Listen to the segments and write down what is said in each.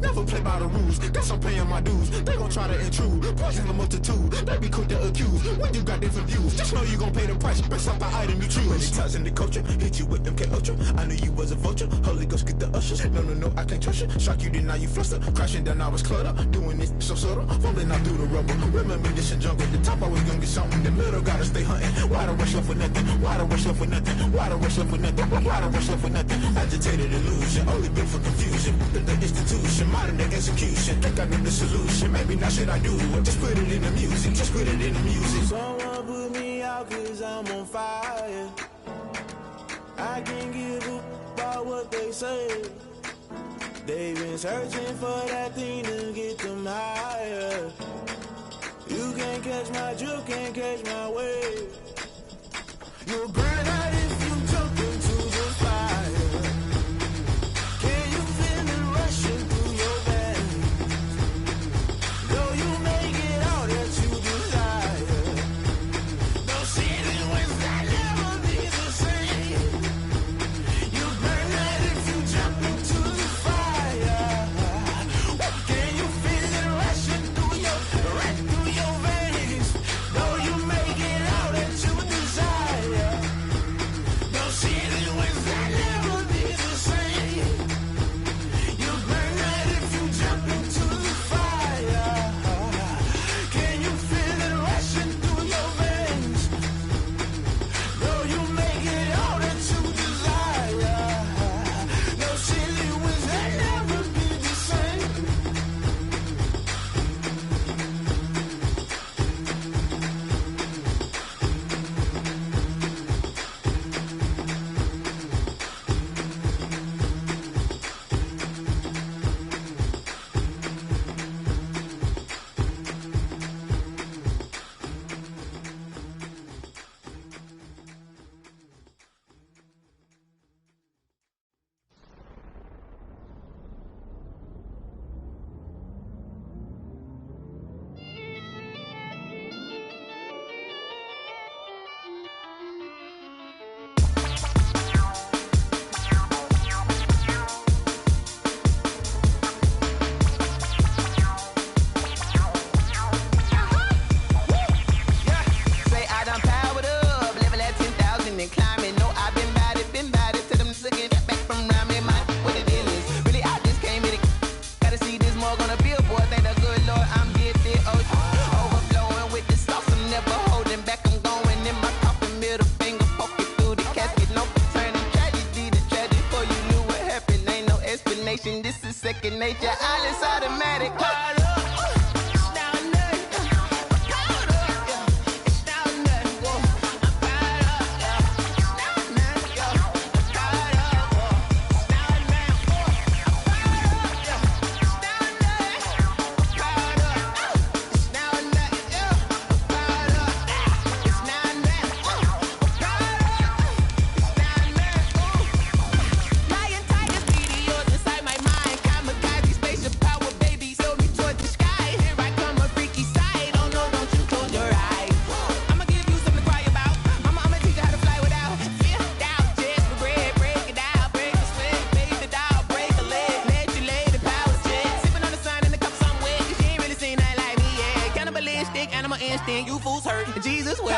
Never play by the rules. Guess I'm paying my dues. They gon' try to intrude. Poison the multitude. They be quick to accuse. When you got different views, just know you gon' pay the price based off the item you choose. Many times in the culture, hit you with MK Ultra. I knew you was a vulture. Holy Ghost get the ushers. No, I can't trust you. Shock you, then now you fluster. Crashing down, I was clutter. Doing this so subtle. Falling out through the rubble. Remember this in jungle. The top always gonna get something. The middle gotta stay hunting. Why the rush left with nothing? Why the rush left with nothing? Why the rush left with nothing? Why the rush left with nothing? Agitated illusion. Only built for confusion. The institution. Modern day execution. Think I know the solution. Maybe now should I do it? Just put it in the music. Just put it in the music. Someone put me out cause I'm on fire. I can't give a about what they say. They've been searching for that thing to get them higher. You can't catch my drift, can't catch my wave. You'll burn out if you jump into the fire. Can you feel it rushing through your veins? Though you make it all that you desire. Those seasons when that never be the same. You burn out if you jump into the fire. Can you feel it rushing through your veins? Though you make it all that you desire. Those seasons when that never be the same. You burn out if you jump into the fire. Can you feel it rushing through your veins? Though you make it all that you desire. Those silly winds that never be the same. Say I done powered up, level at 10,000 and climbing. No, I've been bad it to them looking back from around me. My what the deal is, really I just came here to gotta see this more gonna billboard. Thank the good Lord I'm gifted. Oh, overflowing with the sauce, I'm never holding back. I'm going in my coffin, middle finger poking through the casket. No turning tragedy to tragedy. Before you knew what happened, ain't no explanation. This is second nature. All is automatic. Lion, tiger, meteors inside my mind. Kamikaze, spaceship power, baby, sail me towards the sky. Here I come, a freaky side. Oh no, don't you close your eyes. I'ma give you something to cry about. I'ma teach you how to fly without fear. Doubt, just for bread, break it out, break the sweat, fade the doubt, break a leg, let you lay the power check. Sipping on the sun in the cup somewhere, 'cause she ain't really seen nothing like me yet. Cannibalistic, animal instinct, you fools hurt. Jesus will.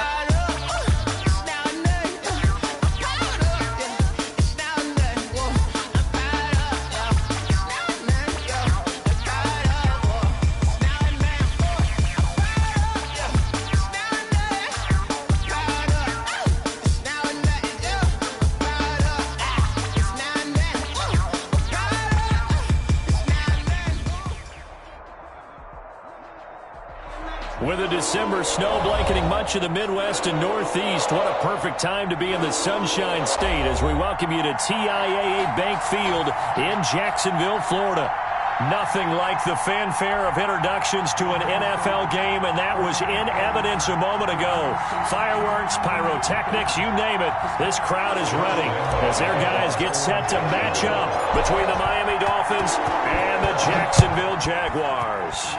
With a December snow blanketing much of the Midwest and Northeast, what a perfect time to be in the Sunshine State as we welcome you to TIAA Bank Field in Jacksonville, Florida. Nothing like the fanfare of introductions to an NFL game, and that was in evidence a moment ago. Fireworks, pyrotechnics, you name it, this crowd is ready as their guys get set to match up between the Miami Dolphins and the Jacksonville Jaguars.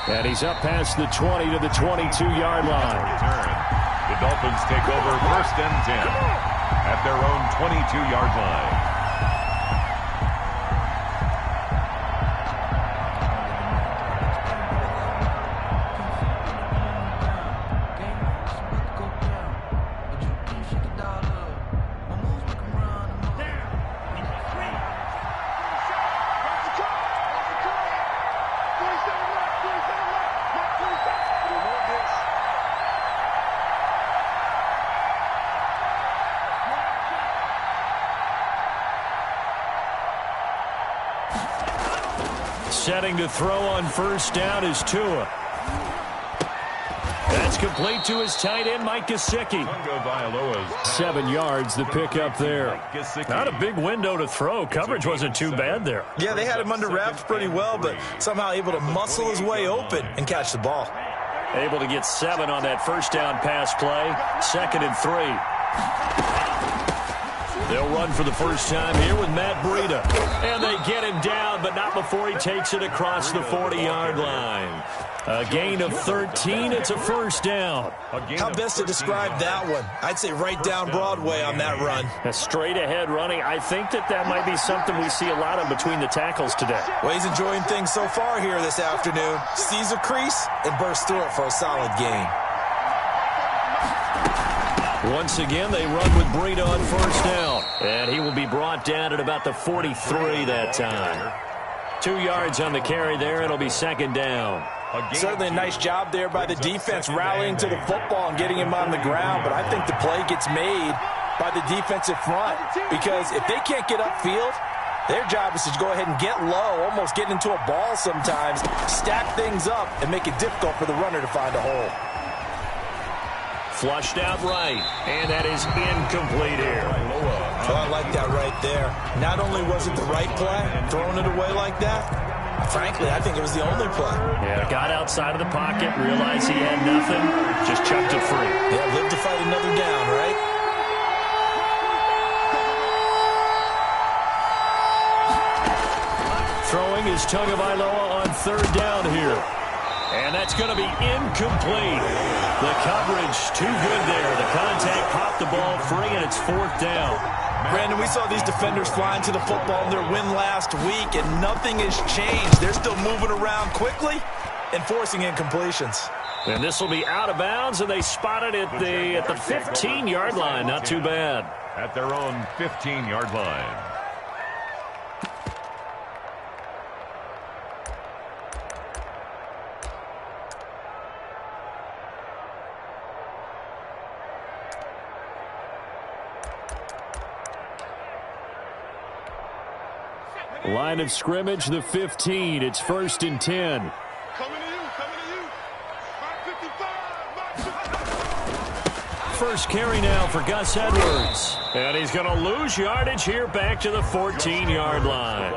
And he's up past the 20 to the 22-yard line. With Dolphins take over 1st and 10 at their own 22-yard line. Setting to throw on 1st down is Tua. That's complete to his tight end, Mike Gesicki. 7 yards, the pickup there. Not a big window to throw. Coverage wasn't too bad there. Yeah, they had him under wraps pretty well, but somehow able to muscle his way open and catch the ball. Able to get 7 on that 1st down pass play. 2nd and 3. They'll run for the first time here with Matt Breida. And they get him down, but not before he takes it across the 40-yard line. A gain of 13. It's a 1st down. How best to describe that one? I'd say right down Broadway on that run. A straight-ahead running. I think that might be something we see a lot of between the tackles today. Well, he's enjoying things so far here this afternoon. Sees a crease and bursts through it for a solid gain. Once again, they run with Breida on 1st down. And he will be brought down at about the 43 that time. 2 yards on the carry there. It'll be 2nd down. Certainly a nice job there by the defense rallying to the football and getting him on the ground. But I think the play gets made by the defensive front. Because if they can't get upfield, their job is to go ahead and get low, almost get into a ball sometimes, stack things up, and make it difficult for the runner to find a hole. Flushed out right, and that is incomplete here. Oh, I like that right there. Not only was it the right play, throwing it away like that, frankly, I think it was the only play. Yeah, got outside of the pocket, realized he had nothing, just chucked it free. Yeah, live to fight another down, right? Throwing is Tagovailoa on 3rd down here. And that's going to be incomplete. The coverage too good there. The contact popped the ball free, and it's 4th down. Brandon, we saw these defenders flying to the football in their win last week, and nothing has changed. They're still moving around quickly and forcing incompletions. And this will be out of bounds, and they spotted it at the 15-yard line. Not too bad. At their own 15-yard line. Line of scrimmage, the 15. It's 1st and 10. Coming to you. 555. First carry now for Gus Edwards. And he's going to lose yardage here back to the 14-yard line.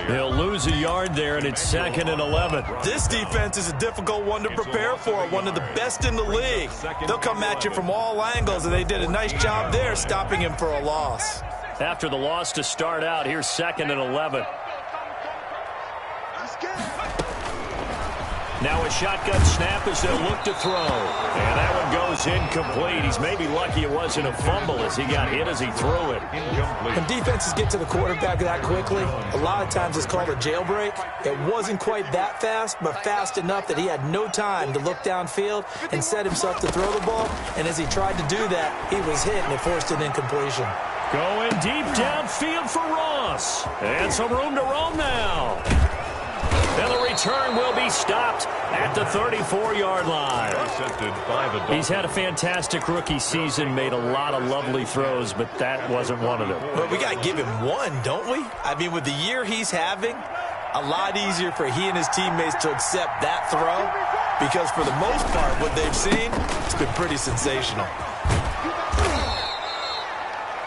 He'll lose a yard there, and it's 2nd and 11. This defense is a difficult one to prepare for, one of the best in the league. They'll come at you from all angles, and they did a nice job there stopping him for a loss. After the loss to start out, here's 2nd and 11. Now a shotgun snap as they'll look to throw. And that one goes incomplete. He's maybe lucky it wasn't a fumble as he got hit as he threw it. When defenses get to the quarterback that quickly, a lot of times it's called a jailbreak. It wasn't quite that fast, but fast enough that he had no time to look downfield and set himself to throw the ball. And as he tried to do that, he was hit and it forced an incompletion. Going deep downfield for Ross. And some room to roam now. And the return will be stopped at the 34-yard line. He's had a fantastic rookie season, made a lot of lovely throws, but that wasn't one of them. But we got to give him one, don't we? I mean, with the year he's having, a lot easier for he and his teammates to accept that throw because for the most part, what they've seen, it's been pretty sensational.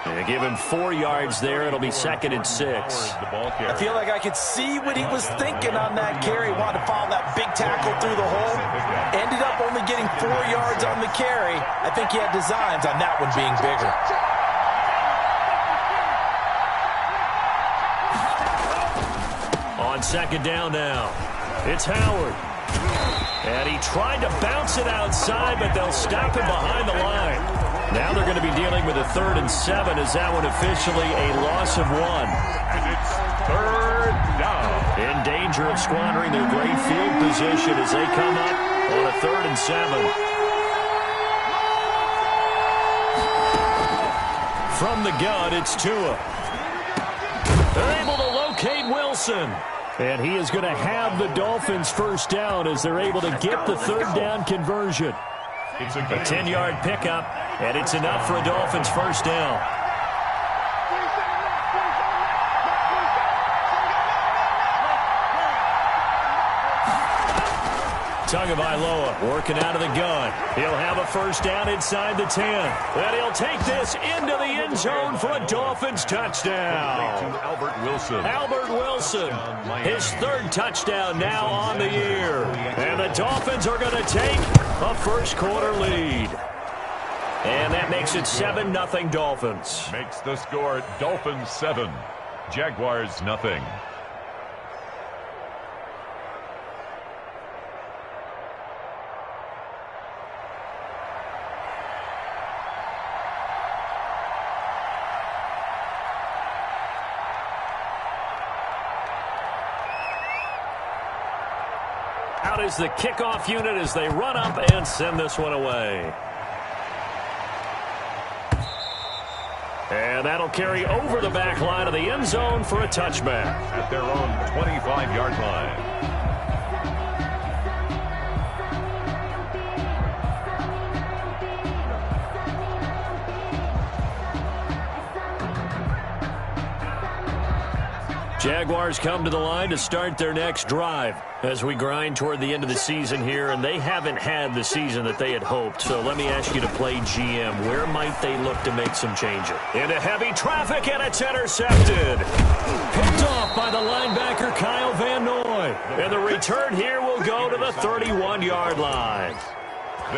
They give him 4 yards there. It'll be 2nd and 6. I feel like I could see what he was thinking on that carry. Wanted to follow that big tackle through the hole. Ended up only getting 4 yards on the carry. I think he had designs on that one being bigger. On 2nd down now, it's Howard. And he tried to bounce it outside, but they'll stop him behind the line. Now they're going to be dealing with a 3rd and 7. Is that one officially a loss of 1? And it's 3rd down. In danger of squandering their great field position as they come up on a 3rd and 7. From the gun, it's Tua. They're able to locate Wilson. And he is going to have the Dolphins first down as they're able to get the 3rd down conversion. It's a 10-yard pickup, and it's enough for a Dolphins first down. Tagovailoa working out of the gun. He'll have a first down inside the 10. And he'll take this into the end zone for a Dolphins touchdown. Albert Wilson. Albert Wilson, his 3rd touchdown now on the year. And the Dolphins are going to take a first-quarter lead. And that makes it 7-0 Dolphins. Makes the score Dolphins 7, Jaguars nothing. Out is the kickoff unit as they run up and send this one away. And that'll carry over the back line of the end zone for a touchback. At their own 25-yard line. Jaguars come to the line to start their next drive as we grind toward the end of the season here, and they haven't had the season that they had hoped. So let me ask you to play GM. Where might they look to make some changes? Into heavy traffic, and it's intercepted. Picked off by the linebacker, Kyle Van Noy. And the return here will go to the 31-yard line.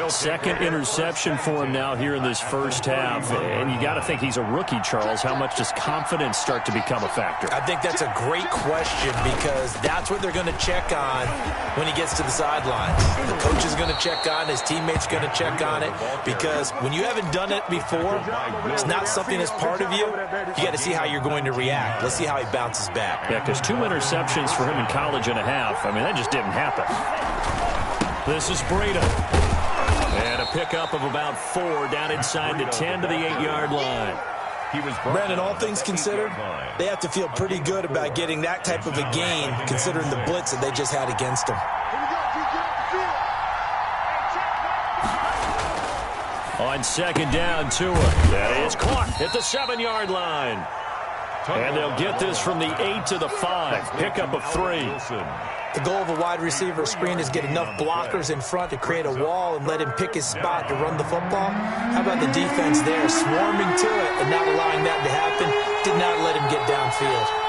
Second interception for him now here in this first half. And you got to think he's a rookie, Charles. How much does confidence start to become a factor? I think that's a great question because that's what they're going to check on when he gets to the sidelines. The coach is going to check on, his teammates going to check on it, because when you haven't done it before, it's not something that's part of you. You got to see how you're going to react. Let's see how he bounces back. Yeah, because 2 interceptions for him in college and a half. I mean, that just didn't happen. This is Breida. And a pickup of about 4 down inside the 10 to the 8-yard line. Brandon, all things considered, they have to feel pretty good about getting that type of a gain considering the blitz that they just had against them. On second down, Tua. That is caught at the 7-yard line. And they'll get this from the 8 to the 5. Pickup of 3. The goal of a wide receiver screen is get enough blockers in front to create a wall and let him pick his spot to run the football. How about the defense there, swarming to it and not allowing that to happen? Did not let him get downfield.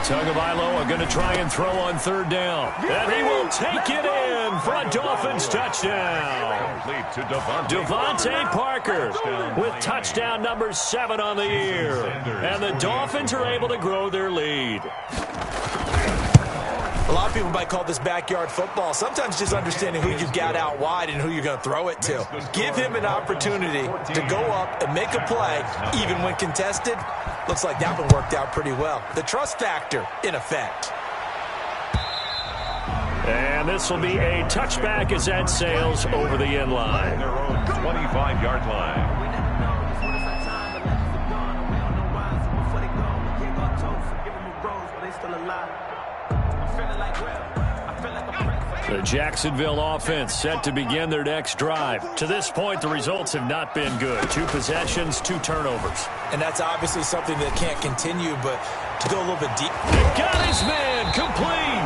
Tagovailoa going to try and throw on 3rd down. And he will take it in for a Dolphins touchdown. Devontae Parker with touchdown number 7 on the year. And the Dolphins are able to grow their lead. A lot of people might call this backyard football. Sometimes just understanding who you've got out wide and who you're going to throw it to. Give him an opportunity to go up and make a play, even when contested. Looks like that one worked out pretty well. The trust factor, in effect. And this will be a touchback as that sails over the end line. Their own 25-yard line. The Jacksonville offense set to begin their next drive. To this point, the results have not been good. 2 possessions, 2 turnovers. And that's obviously something that can't continue, but to go a little bit deep. They got his man complete.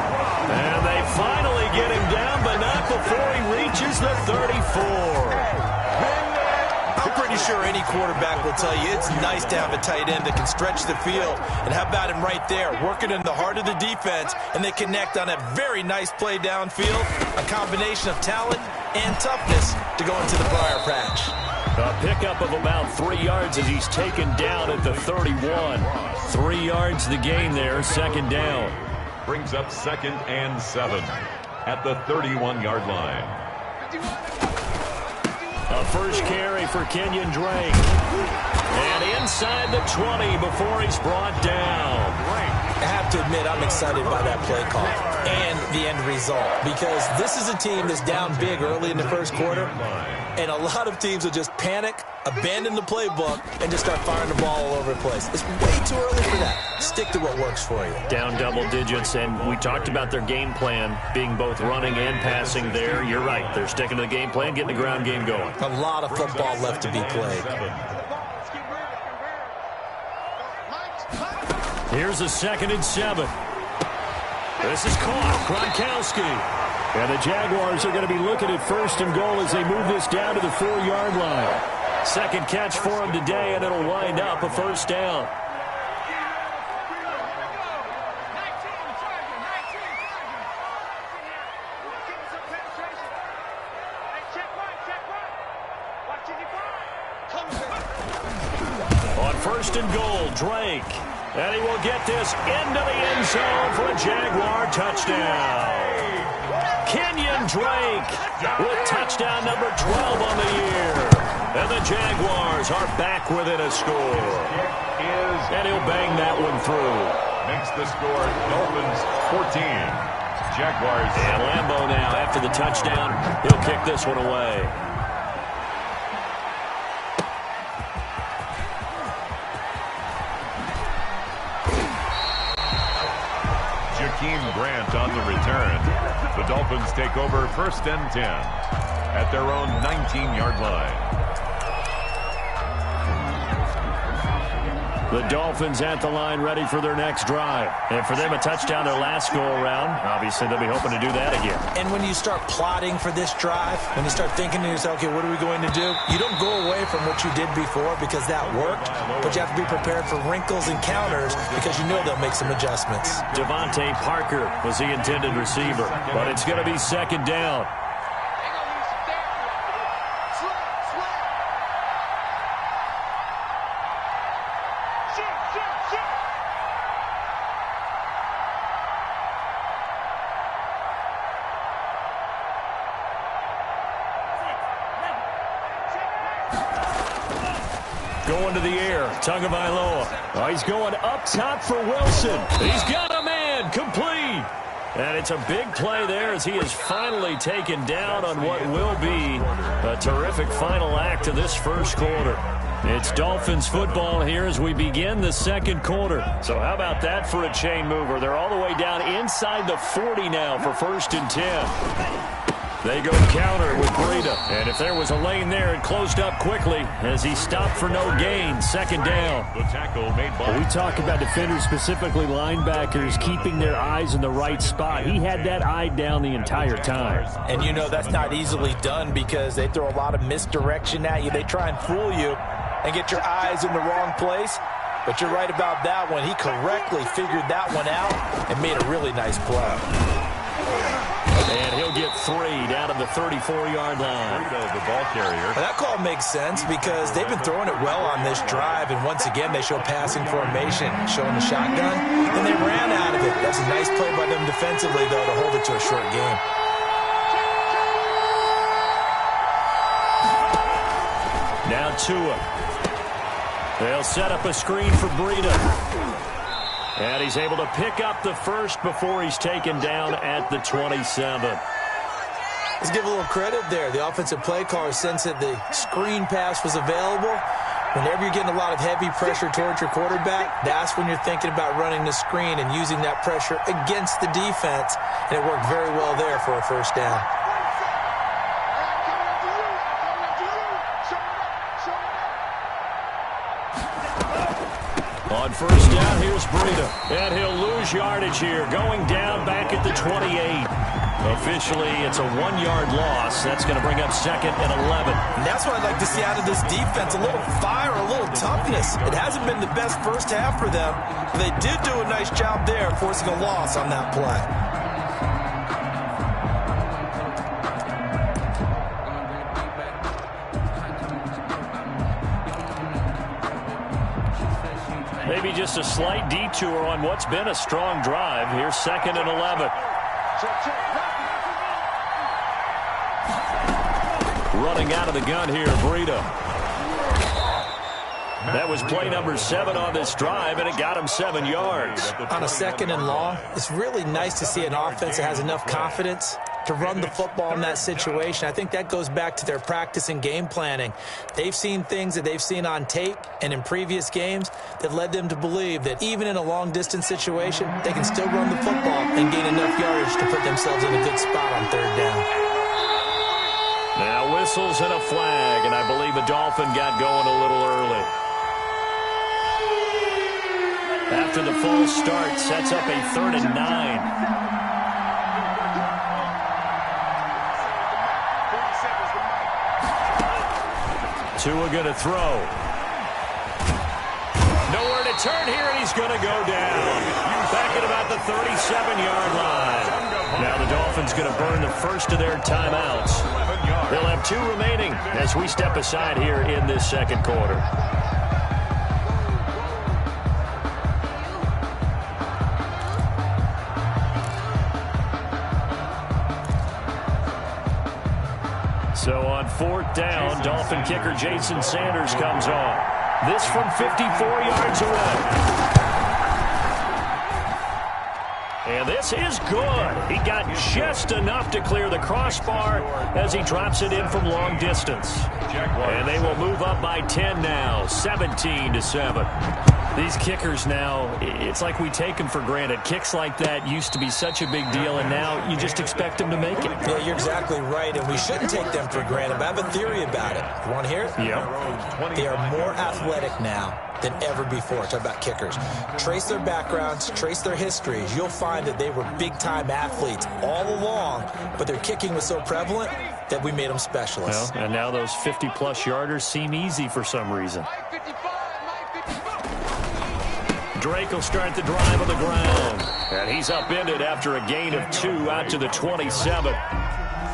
And they finally get him down, but not before he reaches the 34. I'm pretty sure any quarterback will tell you it's nice to have a tight end that can stretch the field. And how about him right there, working in the heart of the defense, and they connect on a very nice play downfield, a combination of talent and toughness to go into the briar patch. A pickup of about 3 yards as he's taken down at the 31. 3 yards the gain there, second down. Brings up 2nd and 7 at the 31-yard line. A first carry for Kenyon Drake. And inside the 20 before he's brought down. I have to admit, I'm excited by that play call and the end result, because this is a team that's down big early in the first quarter, and a lot of teams will just panic, abandon the playbook, and just start firing the ball all over the place. It's way too early for that. Stick to what works for you. Down double digits, and we talked about their game plan being both running and passing there. You're right. They're sticking to the game plan, getting the ground game going. A lot of football left to be played. Here's a 2nd and 7. This is caught. Gronkowski. And the Jaguars are going to be looking at 1st and goal as they move this down to the 4-yard line. Second catch for him today, and it'll wind up a first down. On 1st and goal, Drake. And he will get this into the end zone for a Jaguar touchdown. Kenyon Drake with touchdown number 12 on the year. And the Jaguars are back within a score. And he'll bang that one through. Makes the score Dolphins 14. Jaguars. And Lambeau now, after the touchdown, he'll kick this one away. Grant on the return. The Dolphins take over 1st and 10 at their own 19-yard line. The Dolphins at the line ready for their next drive. And for them, a touchdown their last go-around. Obviously, they'll be hoping to do that again. And when you start plotting for this drive, when you start thinking to yourself, okay, what are we going to do? You don't go away from what you did before because that worked, but you have to be prepared for wrinkles and counters because you know they'll make some adjustments. Devontae Parker was the intended receiver, but it's going to be 2nd down. Going to the air, Tagovailoa. Oh, he's going up top for Wilson. He's got a man, complete. And it's a big play there as he is finally taken down on what will be a terrific final act of this first quarter. It's Dolphins football here as we begin the second quarter. So how about that for a chain mover? They're all the way down inside the 40 now for 1st and 10. They go counter with Breida. And if there was a lane there, it closed up quickly as he stopped for no gain. 2nd down. The tackle made by... We talk about defenders, specifically linebackers, keeping their eyes in the right spot. He had that eye down the entire time. And you know that's not easily done because they throw a lot of misdirection at you. They try and fool you and get your eyes in the wrong place. But you're right about that one. He correctly figured that one out and made a really nice play. And he'll get 3 down to the 34-yard line. The ball carrier. That call makes sense because they've been throwing it well on this drive, and once again they show passing formation, showing the shotgun, and they ran out of it. That's a nice play by them defensively, though, to hold it to a short game. Now Tua. They'll set up a screen for Breida. And he's able to pick up the first before he's taken down at the 27. Let's give a little credit there. The offensive play caller sensed that the screen pass was available. Whenever you're getting a lot of heavy pressure towards your quarterback, that's when you're thinking about running the screen and using that pressure against the defense. And it worked very well there for a first down. On first down, here's Breida. And he'll lose yardage here, going down back at the 28. Officially, it's a 1-yard loss. That's going to bring up 2nd and 11. And that's what I'd like to see out of this defense, a little fire, a little toughness. It hasn't been the best first half for them. But they did do a nice job there, forcing a loss on that play. Maybe just a slight detour on what's been a strong drive. Here's 2nd and 11. Running out of the gun here, Breida. That was play number 7 on this drive, and it got him 7 yards. On a 2nd and long, it's really nice to see an offense that has enough confidence to run the football in that situation. I think that goes back to their practice and game planning. They've seen things that they've seen on tape and in previous games that led them to believe that even in a long-distance situation, they can still run the football and gain enough yardage to put themselves in a good spot on 3rd down. Now whistles and a flag, and I believe a Dolphin got going a little early. After the false start, sets up a 3rd and 9. Tua going to throw. Nowhere to turn here, and he's going to go down. Back at about the 37-yard line. Now the Dolphins going to burn the first of their timeouts. They'll have 2 remaining as we step aside here in this 2nd quarter. So on 4th down, Dolphin kicker Jason Sanders comes on. This from 54 yards away. And this is good. He got just enough to clear the crossbar as he drops it in from long distance. And they will move up by 10 now, 17-7. These kickers now, it's like we take them for granted. Kicks like that used to be such a big deal, and now you just expect them to make it. Yeah, you're exactly right, and we shouldn't take them for granted. But I have a theory about it. You want to hear it? Yeah. They are more athletic now than ever before. Talk about kickers. Trace their backgrounds, trace their histories. You'll find that they were big-time athletes all along, but their kicking was so prevalent that we made them specialists. Well, and now those 50-plus yarders seem easy for some reason. Drake will start the drive on the ground. And he's upended after a gain of 2 out to the 27.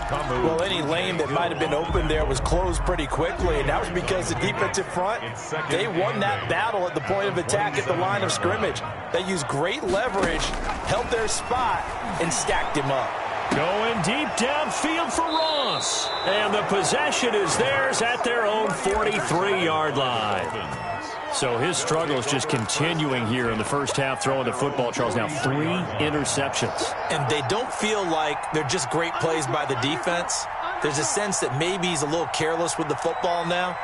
Well, any lane that might have been open there was closed pretty quickly, and that was because the defensive front, they won that battle at the point of attack at the line of scrimmage. They used great leverage, held their spot, and stacked him up. Going deep downfield for Ross. And the possession is theirs at their own 43-yard line. So his struggle is just continuing here in the first half, throwing the football, Charles. Now 3 interceptions. And they don't feel like they're just great plays by the defense. There's a sense that maybe he's a little careless with the football now.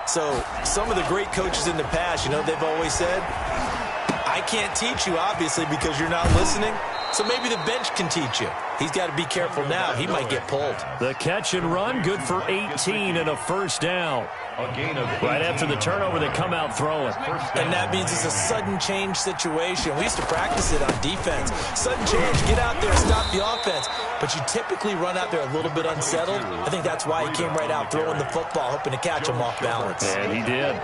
So some of the great coaches in the past, you know, they've always said, I can't teach you, obviously, because you're not listening. So maybe the bench can teach you. He's got to be careful now. He might get pulled. The catch and run, good for 18 and a first down. Right after the turnover, they come out throwing. And that means it's a sudden change situation. We used to practice it on defense. Sudden change, get out there, stop the offense. But you typically run out there a little bit unsettled. I think that's why he came right out throwing the football, hoping to catch him off balance. And he did.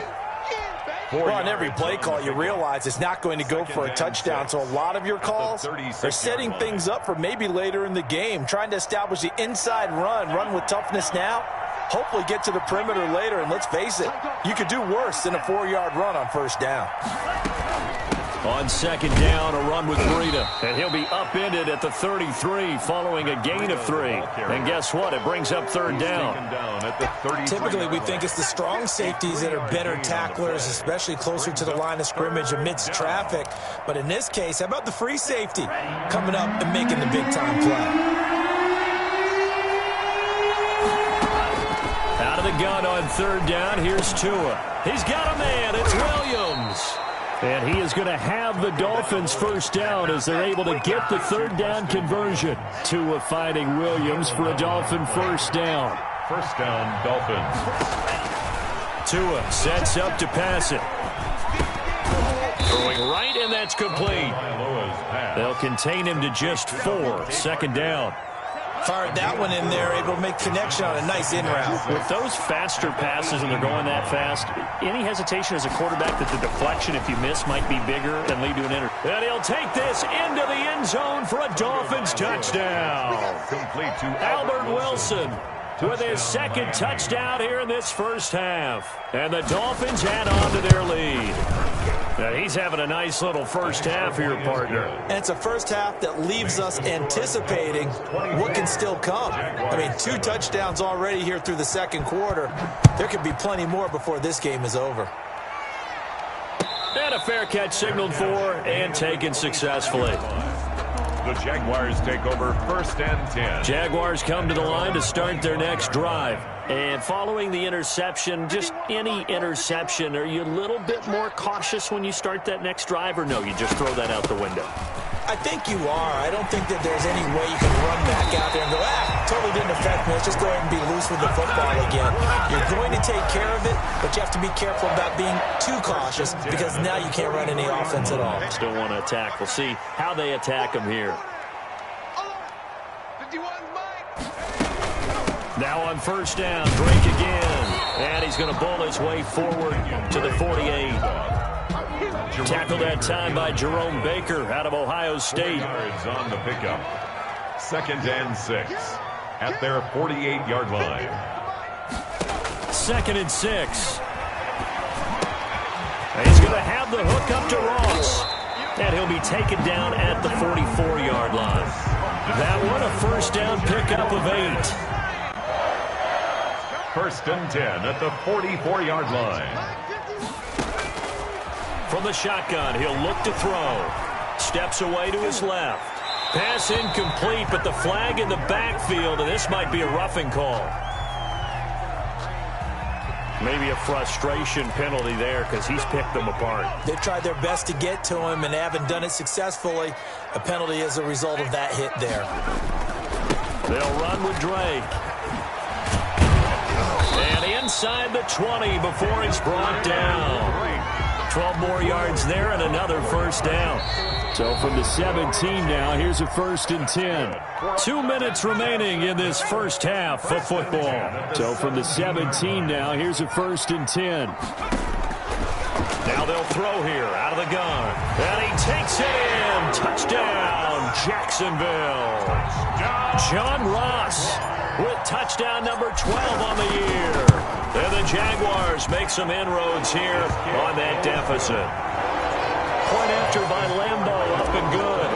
Well, on every play call, you realize it's not going to go for a touchdown. So a lot of your calls are setting things up for maybe later in the game, trying to establish the inside run with toughness now, hopefully get to the perimeter later. And let's face it, you could do worse than a 4-yard run on first down. On 2nd down, a run with Breida. And he'll be upended at the 33 following a gain of 3. And guess what? It brings up 3rd down. Typically, we think it's the strong safeties that are better tacklers, especially closer to the line of scrimmage amidst traffic. But in this case, how about the free safety coming up and making the big-time play? Out of the gun on 3rd down, here's Tua. He's got a man. It's Williams. And he is going to have the Dolphins first down as they're able to get the 3rd down conversion. Tua fighting Williams for a Dolphin first down. First down, Dolphins. Tua sets up to pass it. Throwing right, and that's complete. They'll contain him to just 4. 2nd down. Fired that one in there, able to make connection on a nice in route. With those faster passes and they're going that fast, any hesitation as a quarterback that the deflection, if you miss, might be bigger and lead to an inter. And he'll take this into the end zone for a Dolphins touchdown. Complete to Albert Wilson with his 2nd touchdown here in this first half. And the Dolphins add on to their lead. Now he's having a nice little first half here, partner. And it's a first half that leaves us anticipating what can still come. I mean, 2 touchdowns already here through the second quarter. There could be plenty more before this game is over. And a fair catch signaled for and taken successfully. The Jaguars take over 1st and 10. Jaguars come to the line to start their next drive. And following the interception, just any interception, are you a little bit more cautious when you start that next drive, or no, you just throw that out the window? I think you are. I don't think that there's any way you can run back out there and go, totally didn't affect me. Let's just go ahead and be loose with the football again. You're going to take care of it, but you have to be careful about being too cautious because now you can't run any offense at all. Still want to attack. We'll see how they attack him here. Now on first down, Drake again. And he's going to bull his way forward to the 48. Tackled that time by Jerome Baker out of Ohio State. Yards on the pickup. 2nd and 6 at their 48-yard line. 2nd and 6. And he's going to have the hook up to Ross. And he'll be taken down at the 44-yard line. That one a first down pickup of 8. 1st and 10 at the 44-yard line. From the shotgun, he'll look to throw. Steps away to his left. Pass incomplete, but the flag in the backfield, and this might be a roughing call. Maybe a frustration penalty there because he's picked them apart. They tried their best to get to him and haven't done it successfully. A penalty is a result of that hit there. They'll run with Drake. And inside the 20 before he's brought down. 12 more yards there and another first down. So from the 17 now, here's a 1st and 10. 2 minutes remaining in this first half of football. So from the 17 now, here's a 1st and 10. Now they'll throw here out of the gun. And he takes it in. Touchdown, Jacksonville. John Ross with touchdown number 12 on the year. And the Jaguars make some inroads here on that deficit. Point after by Lambeau, up and good.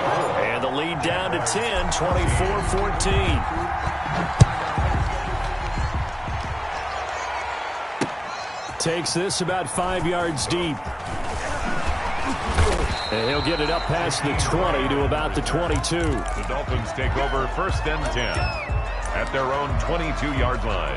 And the lead down to 10, 24-14. Takes this about 5 yards deep. And he'll get it up past the 20 to about the 22. The Dolphins take over 1st and 10 at their own 22-yard line.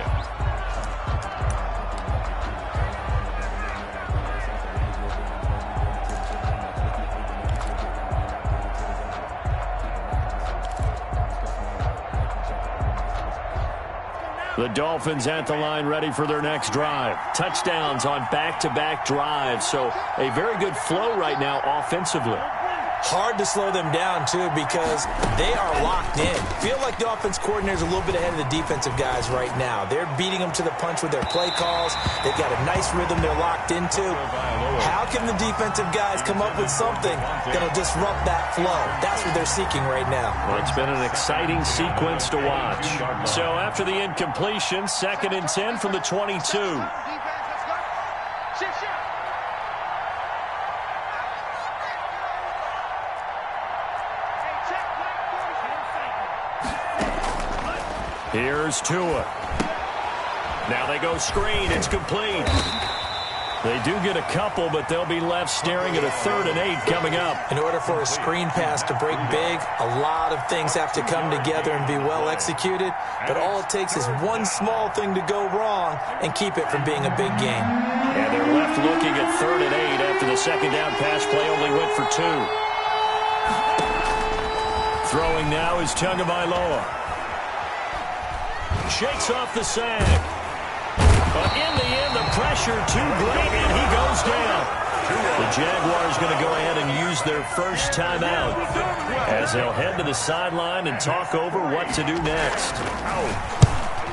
The Dolphins at the line ready for their next drive. Touchdowns on back-to-back drives, so a very good flow right now offensively. Hard to slow them down, too, because they are locked in. Feel like the offense coordinator's a little bit ahead of the defensive guys right now. They're beating them to the punch with their play calls. They've got a nice rhythm they're locked into. How can the defensive guys come up with something that'll disrupt that flow? That's what they're seeking right now. Well, it's been an exciting sequence to watch. So after the incompletion, 2nd and 10 from the 22. Here's Tua. Now they go screen. It's complete. They do get a couple, but they'll be left staring at a 3rd and 8 coming up. In order for a screen pass to break big, a lot of things have to come together and be well executed. But all it takes is one small thing to go wrong and keep it from being a big game. And they're left looking at 3rd and 8 after the second down pass play only went for 2. Throwing now is Tagovailoa. Shakes off the sack. But in the end, the pressure too great, and he goes down. The Jaguars going to go ahead and use their first timeout as they'll head to the sideline and talk over what to do next.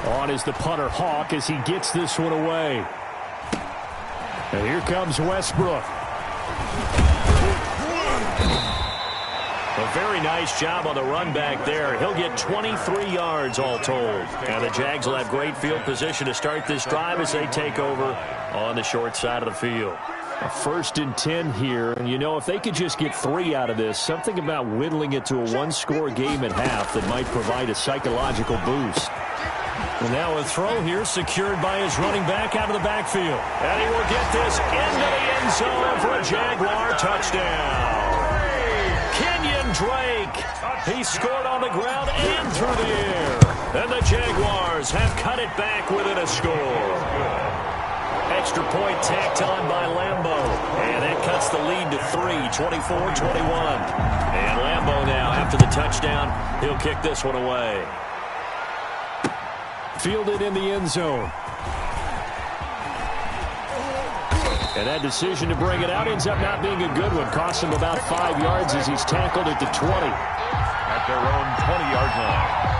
On is the punter Hawk as he gets this one away. And here comes Westbrook. A very nice job on the run back there. He'll get 23 yards all told. And the Jags will have great field position to start this drive as they take over on the short side of the field. A 1st and 10 here, and you know, if they could just get 3 out of this, something about whittling it to a one-score game at half that might provide a psychological boost. And now a throw here secured by his running back out of the backfield. And he will get this into the end zone for a Jaguar touchdown. Kenyon Drake. He scored on the ground and through the air. And the Jaguars have cut it back within a score. Extra point tacked on by Lambo. And that cuts the lead to 3, 24-21. And Lambo now, after the touchdown, he'll kick this one away. Fielded in the end zone. And that decision to bring it out ends up not being a good one. Costs him about 5 yards as he's tackled at the 20. At their own 20-yard line.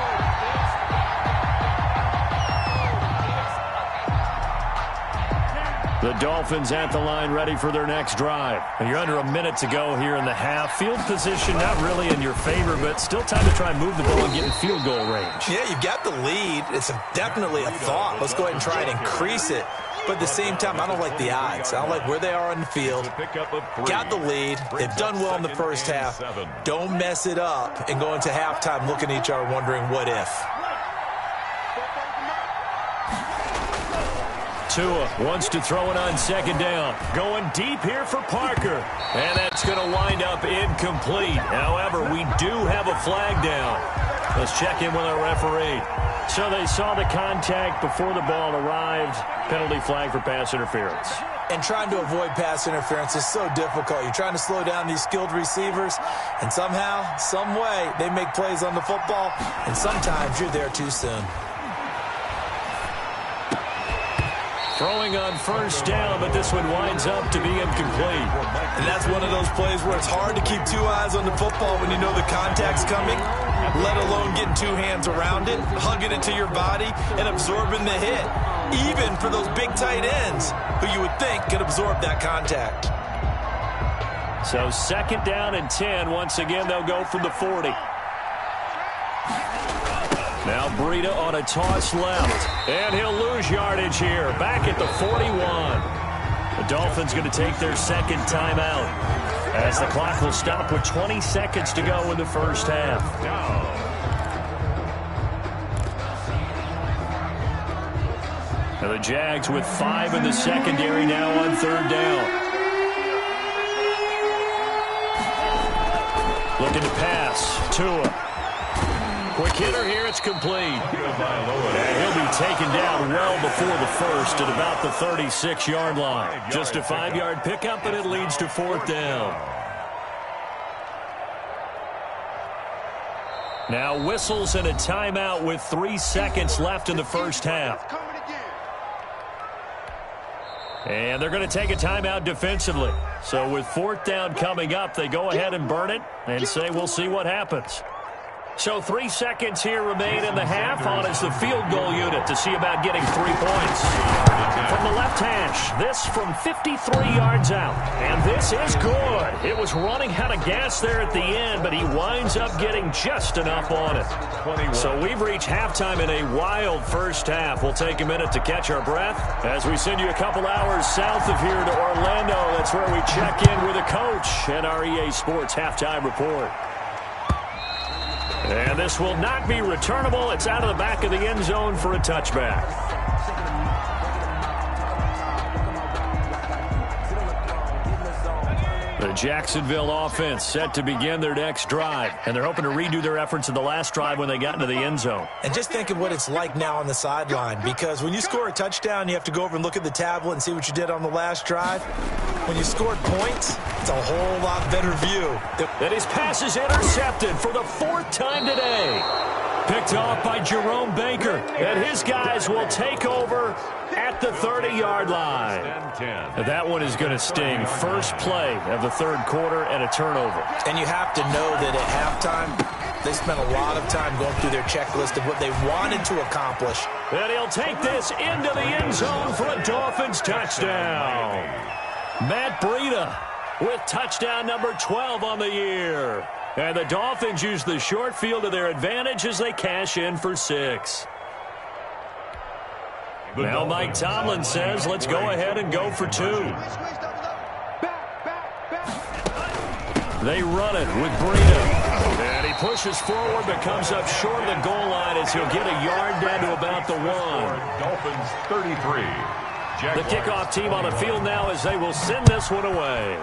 The Dolphins at the line ready for their next drive. And you're under a minute to go here in the half. Field position not really in your favor, but still time to try and move the ball and get in field goal range. Yeah, you've got the lead. It's definitely a thought. Let's go ahead and try and increase it. But at the same time, I don't like the odds. I don't like where they are on the field. Got the lead. They've done well in the first half. Don't mess it up and go into halftime looking at each other wondering what if. Tua wants to throw it on 2nd down. Going deep here for Parker. And that's going to wind up incomplete. However, we do have a flag down. Let's check in with our referee. So they saw the contact before the ball arrived. Penalty flag for pass interference. And trying to avoid pass interference is so difficult. You're trying to slow down these skilled receivers, and somehow, some way, they make plays on the football, and sometimes you're there too soon. Throwing on 1st down, but this one winds up to be incomplete. And that's one of those plays where it's hard to keep 2 eyes on the football when you know the contact's coming, let alone getting 2 hands around it, hugging it to your body, and absorbing the hit, even for those big tight ends who you would think could absorb that contact. So 2nd down and 10. Once again, they'll go from the 40. Now Breida on a toss left. And he'll lose yardage here. Back at the 41. The Dolphins going to take their 2nd timeout, as the clock will stop with 20 seconds to go in the first half. Now the Jags with 5 in the secondary now on 3rd down. Looking to pass. Tua. Quick hitter here, it's complete. And he'll be taken down well before the first at about the 36-yard line. Just a 5-yard pickup, and it leads to 4th down. Now whistles and a timeout with 3 seconds left in the first half. And they're going to take a timeout defensively. So with 4th down coming up, they go ahead and burn it and say we'll see what happens. So 3 seconds here remain in the half. On is the field goal unit to see about getting 3 points. From the left hash, this from 53 yards out. And this is good. It was running out of gas there at the end, but he winds up getting just enough on it. So we've reached halftime in a wild first half. We'll take a minute to catch our breath as we send you a couple hours south of here to Orlando. That's where we check in with a coach and our EA Sports halftime report. And this will not be returnable. It's out of the back of the end zone for a touchback. The Jacksonville offense set to begin their next drive. And they're hoping to redo their efforts in the last drive when they got into the end zone. And just think of what it's like now on the sideline. Because when you score a touchdown, you have to go over and look at the tablet and see what you did on the last drive. When you scored points, it's a whole lot better view. And his pass is intercepted for the 4th time today. Picked off by Jerome Baker. And his guys will take over at the 30-yard line. And that one is going to sting. First play of the 3rd quarter and a turnover. And you have to know that at halftime, they spent a lot of time going through their checklist of what they wanted to accomplish. And he'll take this into the end zone for a Dolphins touchdown. Matt Breida with touchdown number 12 on the year. And the Dolphins use the short field to their advantage as they cash in for 6. Now Mike Tomlin says, let's go ahead and go for 2. They run it with Breida. And he pushes forward but comes up short of the goal line as he'll get a yard down to about the 1. Dolphins 33. Jaguars. The kickoff team on the field now as they will send this one away.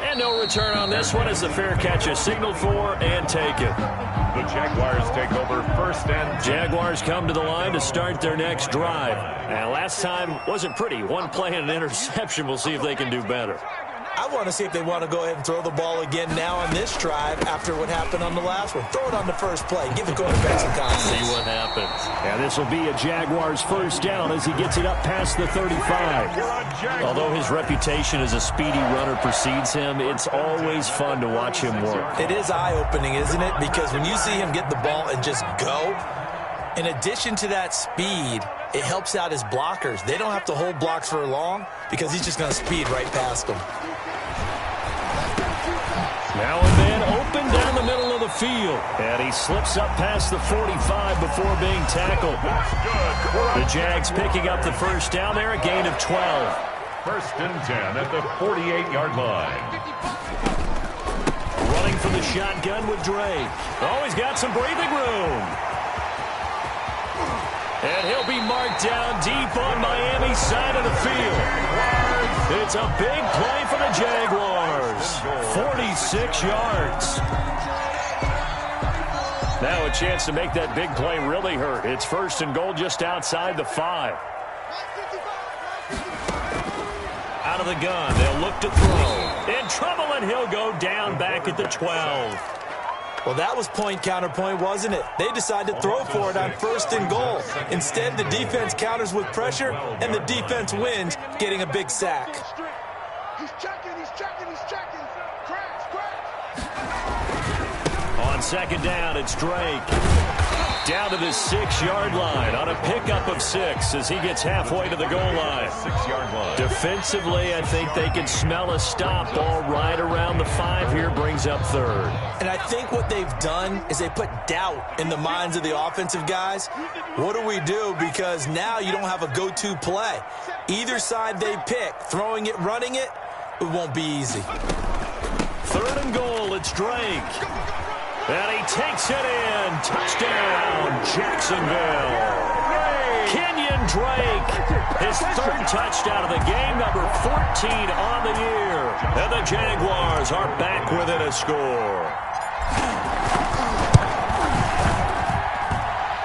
And no return on this one as the fair catch is signaled for and taken. The Jaguars take over first and 10. Jaguars come to the line to start their next drive. And last time wasn't pretty. One play and an interception. We'll see if they can do better. I want to see if they want to go ahead and throw the ball again now on this drive after what happened on the last one. Throw it on the first play. Give the quarterback some confidence. See what happens. And this will be a Jaguars first down as he gets it up past the 35. Although his reputation as a speedy runner precedes him, it's always fun to watch him work. It is eye-opening, isn't it? Because when you see him get the ball and just go, in addition to that speed, it helps out his blockers. They don't have to hold blocks for long because he's just going to speed right past them. Now and then open down the middle of the field. And he slips up past the 45 before being tackled. The Jags picking up the first down there, a gain of 12. First and 10 at the 48-yard line. Running from the shotgun with Drake. Oh, he's got some breathing room. And he'll be marked down deep on Miami's side of the field. It's a big play for the Jaguars. 46 yards. Now a chance to make that big play really hurt. It's first and goal just outside the 5. Out of the gun, they'll look to throw. In trouble, and he'll go down back at the 12. Well, that was point counterpoint, wasn't it? They decided to throw for it on first and goal. Instead, the defense counters with pressure, and the defense wins, getting a big sack. He's checking. Crash. On second down, it's Drake. Down to the 6-yard line on a pickup of 6 as he gets halfway to the goal line. 6-yard line. Defensively, I think they can smell a stop. Ball right around the 5 here, brings up third. And I think what they've done is they put doubt in the minds of the offensive guys. What do we do? Because now you don't have a go-to play. Either side they pick, throwing it, running it, it won't be easy. Third and goal, it's Drake. And he takes it in. Touchdown, Jacksonville. Kenyon Drake, his third touchdown of the game, number 14 on the year. And the Jaguars are back within a score.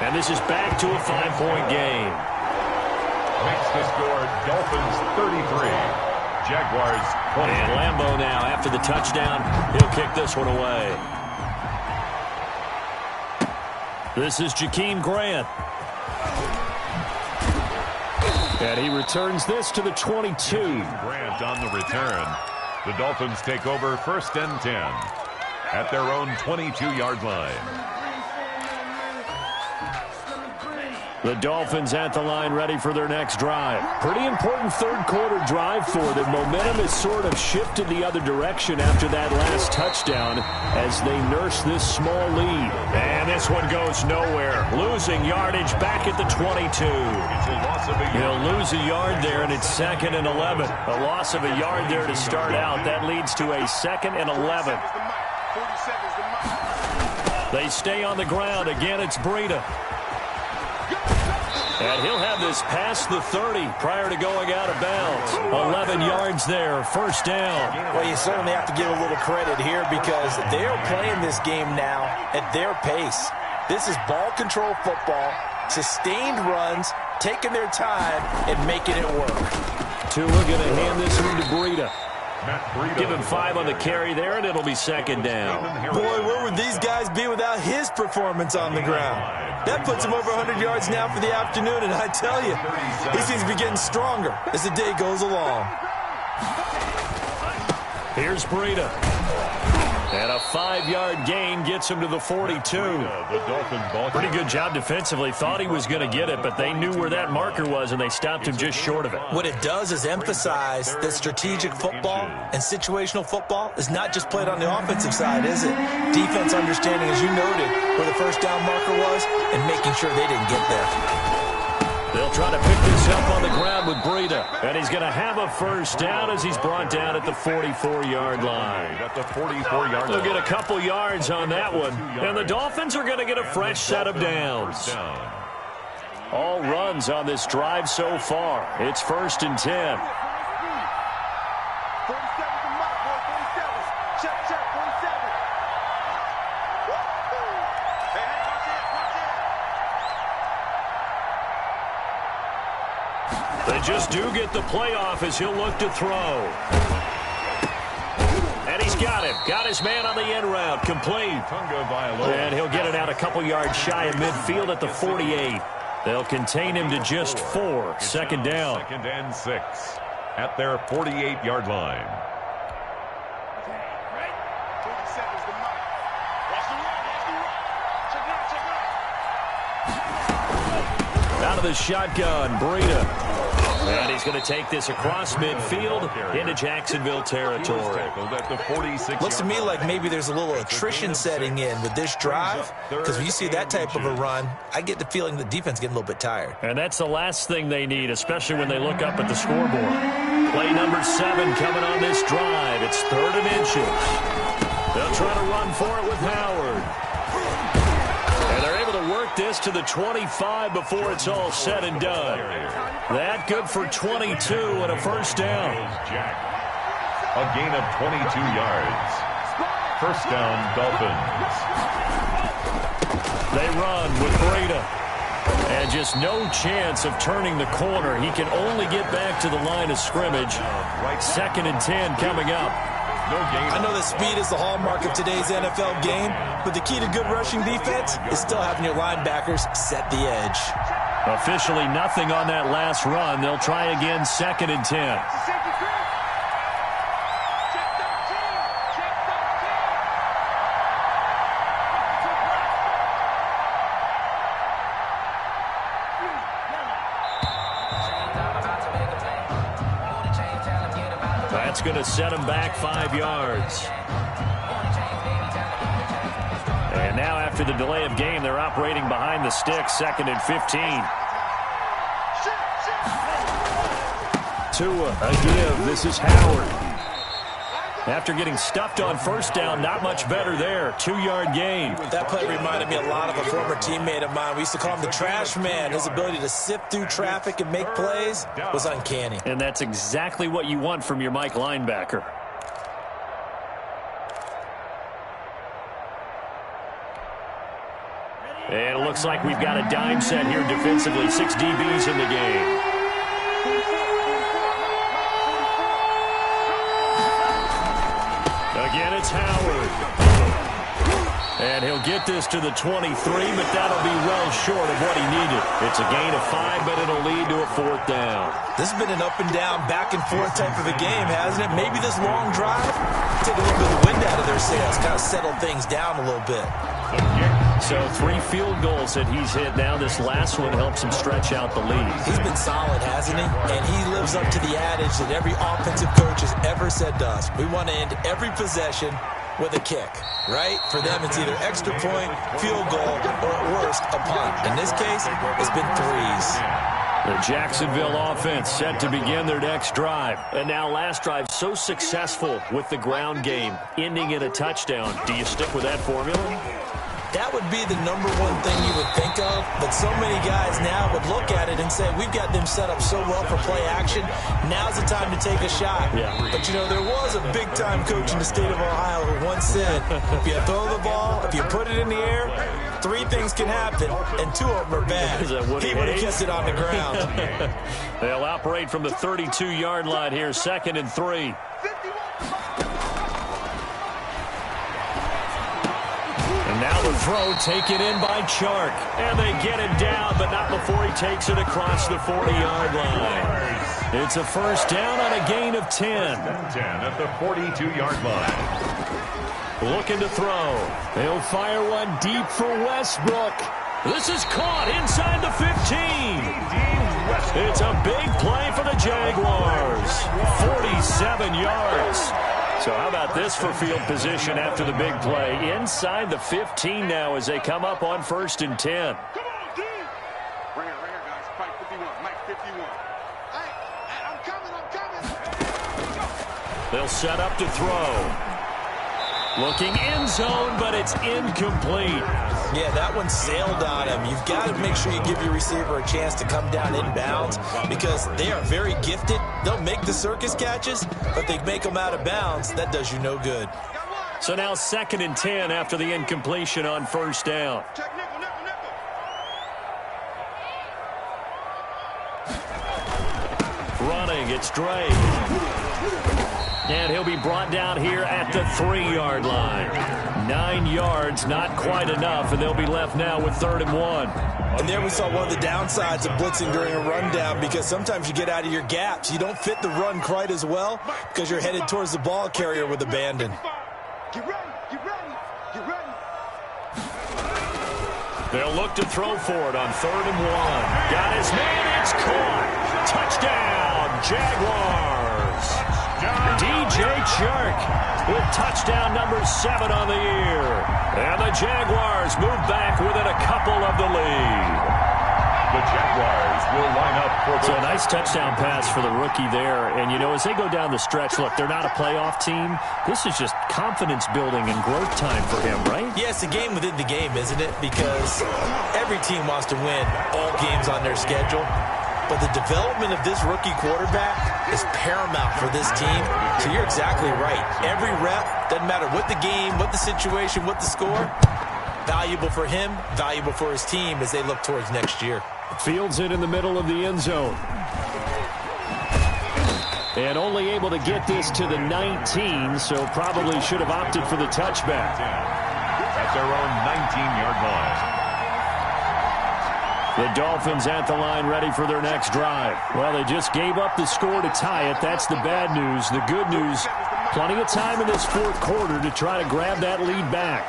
And this is back to a 5-point game. Makes the score Dolphins 33. Jaguars 20. And Lambeau now, after the touchdown, he'll kick this one away. This is Jakeem Grant. And he returns this to the 22. Grant on the return. The Dolphins take over first and 10 at their own 22-yard line. The Dolphins at the line ready for their next drive. Pretty important third-quarter drive for them. Momentum has sort of shifted the other direction after that last touchdown as they nurse this small lead. And this one goes nowhere. Losing yardage back at the 22. It's a loss of a yard. He'll lose a yard there, and it's 2nd and 11. A loss of a yard there to start out. That leads to a 2nd and 11. They stay on the ground. Again, it's Breida. And he'll have this past the 30 prior to going out of bounds. 11 yards there, first down. Well, you certainly have to give a little credit here because they're playing this game now at their pace. This is ball control football, sustained runs, taking their time and making it work. Tua going to hand this one to Breida. Give him 5 on the carry there, and it'll be 2nd down. Boy, where would these guys be without his performance on the ground? That puts him over 100 yards now for the afternoon, and I tell you, he seems to be getting stronger as the day goes along. Here's Breida. And a 5-yard gain gets him to the 42. Pretty good job defensively. Thought he was going to get it, but they knew where that marker was, and they stopped him just short of it. What it does is emphasize that strategic football and situational football is not just played on the offensive side, is it? Defense understanding, as you noted, where the first down marker was and making sure they didn't get there. They'll try to pick this up on the ground with Breida. And he's going to have a first down as he's brought down at the 44-yard line. At the 44-yard line. They'll get a couple yards on that one. And the Dolphins are going to get a fresh set of downs. All runs on this drive so far. It's 1st and 10. 47's the mark, boy. 47. Check, 47. Hey, watch it. They just do get the playoff as he'll look to throw. And he's got him. Got his man on the end route. Complete. And he'll get it out a couple yards shy of midfield at the 48. They'll contain him to just 4. Second down. 2nd and 6 at their 48-yard line. Out of the shotgun, Breida. And he's going to take this across midfield into Jacksonville territory. Looks to me like maybe there's a little attrition setting in with this drive, because when you see that type of a run, I get the feeling the defense getting a little bit tired. And that's the last thing they need, especially when they look up at the scoreboard. Play number 7 coming on this drive. It's 3rd and inches. They'll try to run for it with Howard. And they're able to work this to the 25 before it's all said and done. That good for 22 and a first down. A gain of 22 yards. First down, Dolphins. They run with Breida. And just no chance of turning the corner. He can only get back to the line of scrimmage. 2nd and 10 coming up. I know that speed is the hallmark of today's NFL game, but the key to good rushing defense is still having your linebackers set the edge. Officially nothing on that last run. They'll try again, 2nd and 10. That's going to set him back 5 yards. And now after the delay of game, they're operating behind the sticks, 2nd and 15. Tua, a give. This is Howard. After getting stuffed on first down, not much better there. 2-yard gain. That play reminded me a lot of a former teammate of mine. We used to call him the trash man. His ability to sift through traffic and make plays was uncanny. And that's exactly what you want from your Mike linebacker. And it looks like we've got a dime set here defensively. 6 DBs in the game. Again, it's Howard. And he'll get this to the 23, but that'll be well short of what he needed. It's a gain of 5, but it'll lead to a 4th down. This has been an up and down, back and forth type of a game, hasn't it? Maybe this long drive take a little bit of wind out of their sails, kind of settle things down a little bit. So 3 field goals that he's hit now. This last one helps him stretch out the lead. He's been solid, hasn't he? And he lives up to the adage that every offensive coach has ever said to us. We want to end every possession with a kick, right? For them, it's either extra point, field goal, or at worst, a punt. In this case, it's been 3s. The Jacksonville offense set to begin their next drive. And now last drive so successful with the ground game, ending in a touchdown. Do you stick with that formula? That would be the number one thing you would think of, but so many guys now would look at it and say, we've got them set up so well for play action, now's the time to take a shot. Yeah. But, you know, there was a big-time coach in the state of Ohio who once said, if you throw the ball, if you put it in the air, 3 things can happen, and 2 of them are bad. He would have kept it on the ground. They'll operate from the 32-yard line here, 2nd and 3. And now the throw taken in by Chark. And they get him down, but not before he takes it across the 40-yard line. It's a first down on a gain of 10. 10 at the 42-yard line. Looking to throw. He'll fire one deep for Westbrook. This is caught inside the 15. It's a big play for the Jaguars. 47 yards. So how about this for field position after the big play? Inside the 15 now as they come up on 1st and 10. Come on, D! Right here, guys. Fight 51. They'll set up to throw. Looking end zone, but it's incomplete. Yeah, that one sailed on him. You've got to make sure you give your receiver a chance to come down inbounds because they are very gifted. They'll make the circus catches, but they make them out of bounds. That does you no good. So now 2nd and 10 after the incompletion on first down. Running, it's Drake. And he'll be brought down here at the 3-yard line. 9 yards, not quite enough, and they'll be left now with 3rd and 1. And there we saw one of the downsides of blitzing during a rundown because sometimes you get out of your gaps. You don't fit the run quite as well because you're headed towards the ball carrier with abandon. Get ready, get ready, get ready. They'll look to throw for it on 3rd and 1. Got his man, it's caught. Touchdown, Jaguars. DJ Chark with touchdown number 7 on the year. And the Jaguars move back within a couple of the lead. The Jaguars will line up for So a nice touchdown pass for the rookie there. And, you know, as they go down the stretch, look, they're not a playoff team. This is just confidence building and growth time for him, right? Yeah, it's a game within the game, isn't it? Because every team wants to win all games on their schedule. But the development of this rookie quarterback is paramount for this team. So you're exactly right. Every rep, doesn't matter what the game, what the situation, what the score, valuable for him, valuable for his team as they look towards next year. Fields it in the middle of the end zone. And only able to get this to the 19, so probably should have opted for the touchback. at their own 19-yard line. The Dolphins at the line ready for their next drive. Well, they just gave up the score to tie it. That's the bad news. The good news, plenty of time in this fourth quarter to try to grab that lead back.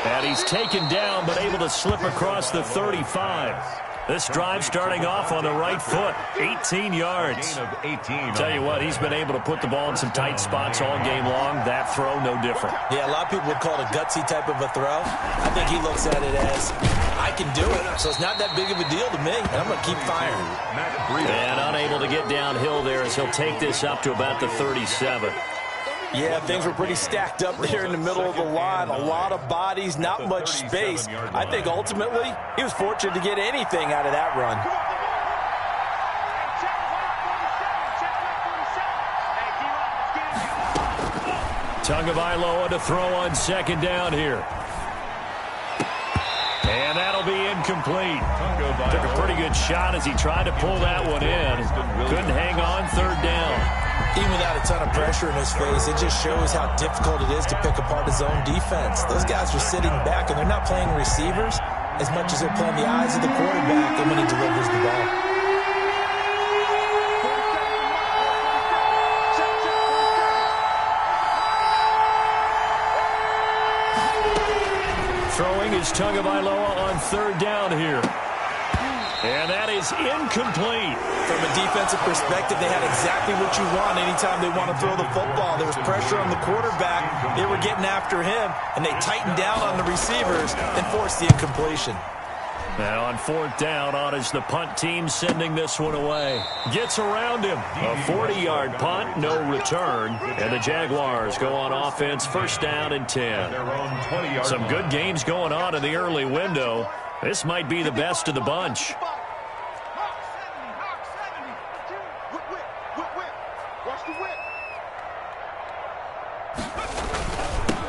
And he's taken down but able to slip across the 35. This drive starting off on the right foot, 18 yards. Tell you what, he's been able to put the ball in some tight spots all game long. That throw, no different. Yeah, a lot of people would call it a gutsy type of a throw. I think he looks at it as, I can do it, so it's not that big of a deal to me, and I'm going to keep firing. And unable to get downhill there as he'll take this up to about the 37. Yeah, things were pretty stacked up there in the middle of the line. A lot of bodies, not much space. I think ultimately he was fortunate to get anything out of that run. Tagovailoa to throw on second down here. And that'll be incomplete. Took a pretty good shot as he tried to pull that one in. Couldn't hang on third down. Even without a ton of pressure in his face, it just shows how difficult it is to pick apart his own defense. Those guys are sitting back, and they're not playing receivers as much as they're playing the eyes of the quarterback and when he delivers the ball. Throwing is Tagovailoa on third down here. And that is incomplete. From a defensive perspective, they had exactly what you want anytime they want to throw the football. There was pressure on the quarterback. They were getting after him, and they tightened down on the receivers and forced the incompletion. Now on fourth down, on is the punt team sending this one away. Gets around him. A 40-yard punt, no return. And the Jaguars go on offense, first down and 10. Some good games going on in the early window. This might be the best of the bunch.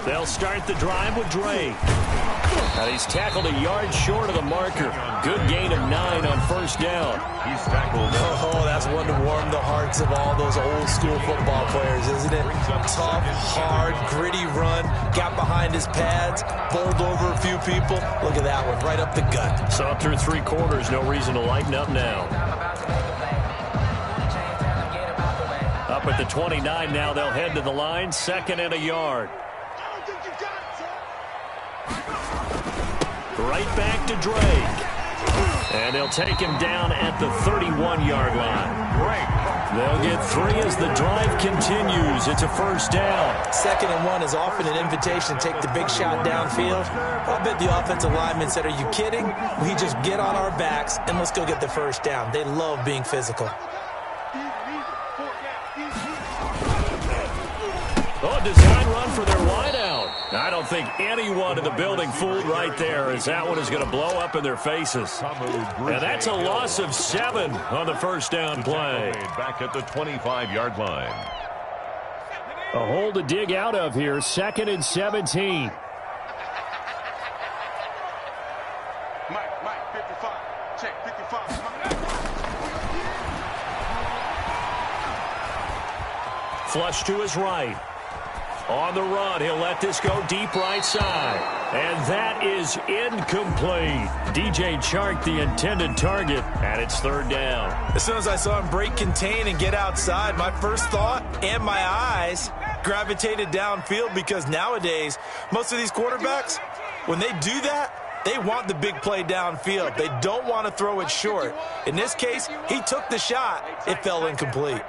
They'll start the drive with Drake. And he's tackled a yard short of the marker. Good gain of 9 on first down. He's tackled. Oh, that's one to warm the hearts of all those old school football players, isn't it? Tough, hard, gritty run. Got behind his pads, bowled over a few people. Look at that one, right up the gut. So through 3 quarters, no reason to lighten up now. Up at the 29 now, they'll head to the line, second and a yard. Right back to Drake. And they'll take him down at the 31-yard line. They'll get 3 as the drive continues. It's a first down. 2nd and 1 is often an invitation to take the big shot downfield. I bet the offensive linemen said, are you kidding? We just get on our backs and let's go get the first down. They love being physical. a design run for their wideout. I don't think anyone in the building fooled right there, as that one is going to blow up in their faces. And that's a loss of 7 on the first down play. Back at the 25-yard line. A hole to dig out of here, 2nd and 17. Mike, 55. Check, 55. Flush to his right. On the run, he'll let this go deep right side. And that is incomplete. DJ Chark, the intended target, and it's 3rd down. As soon as I saw him break contain and get outside, my first thought and my eyes gravitated downfield, because nowadays, most of these quarterbacks, when they do that, they want the big play downfield. They don't want to throw it short. In this case, he took the shot. It fell incomplete.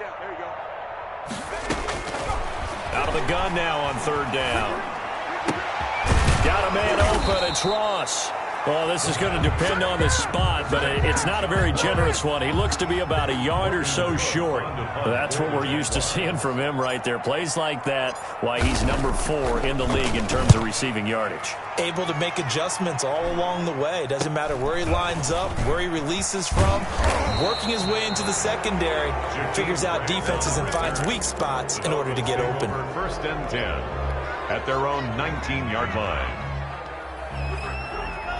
Out of the gun now on 3rd down. Got a man open. It's Ross. Well, this is going to depend on the spot, but it's not a very generous one. He looks to be about a yard or so short. That's what we're used to seeing from him right there. Plays like that, why he's number 4 in the league in terms of receiving yardage. Able to make adjustments all along the way. Doesn't matter where he lines up, where he releases from. Working his way into the secondary, figures out defenses and finds weak spots in order to get open. 1st and 10 at their own 19-yard line.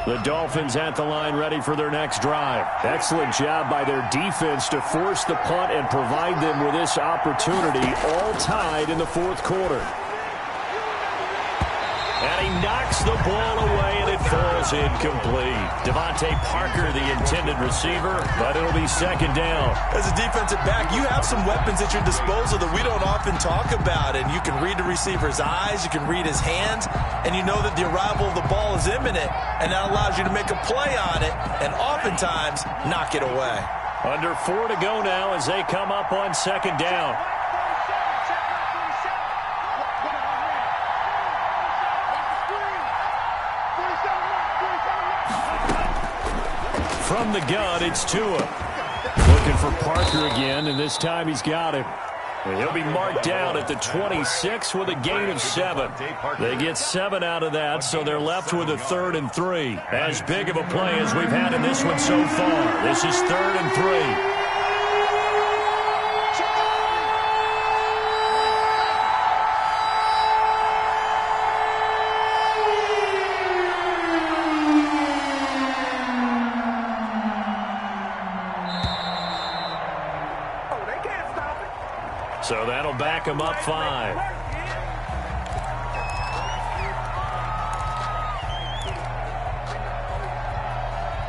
The Dolphins at the line, ready for their next drive. Excellent job by their defense to force the punt and provide them with this opportunity, all tied in the 4th quarter. And he knocks the ball away, and it falls incomplete. Devontae Parker, the intended receiver, but it'll be 2nd down. As a defensive back, you have some weapons at your disposal that we don't often talk about. And you can read the receiver's eyes, you can read his hands, and you know that the arrival of the ball is imminent. And that allows you to make a play on it and oftentimes knock it away. Under 4 to go now as they come up on 2nd down. From the gun, it's Tua. Looking for Parker again, and this time he's got him. And he'll be marked down at the 26 with a gain of 7. They get 7 out of that, so they're left with a 3rd and 3. As big of a play as we've had in this one so far. This is 3rd and 3. So that'll back him up 5.